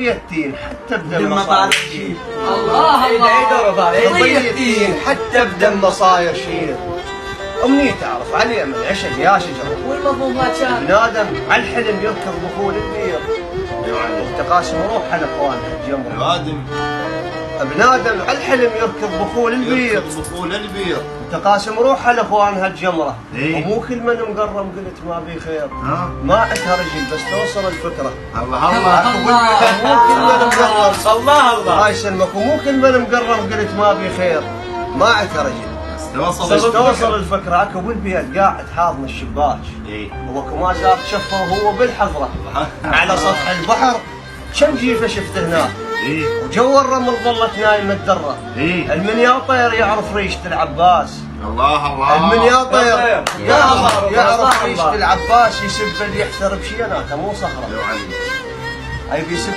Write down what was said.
التين حتى بدم مصاير شيل. الله التين حتى بدم مصاير شيل. أمني تعرف علي من عشق يا شجرة والمفهوم ما كان ابن آدم على الحلم يركض بخول البير. تقاسم روح على اخوانها الجمرة. ابن آدم على الحلم يركض بخول البير. تقاسم روح على اخوانها الجمرة. ومو كل من مقرم قلت ما بي خير. ما عندها رجل بس توصل الفكرة. الله مو كل من مقرم الله الله يسلمك. ومو كل من مقرم قلت ما بي خير. ما عندها رجل بس توصل الفكرة. عقب البيت قاعد حاضن الشباك. هو ما زال شفه وهو بالحضرة على سطح البحر. كم جيفه شفت هناك. وجو الرمل ظلت نايمة الدرة. المنيا طير يعرف ريشة العباس. المنيا طير يعرف ريشة العباس. يسب اللي يحترم شيء مو صخرة. أي بيسب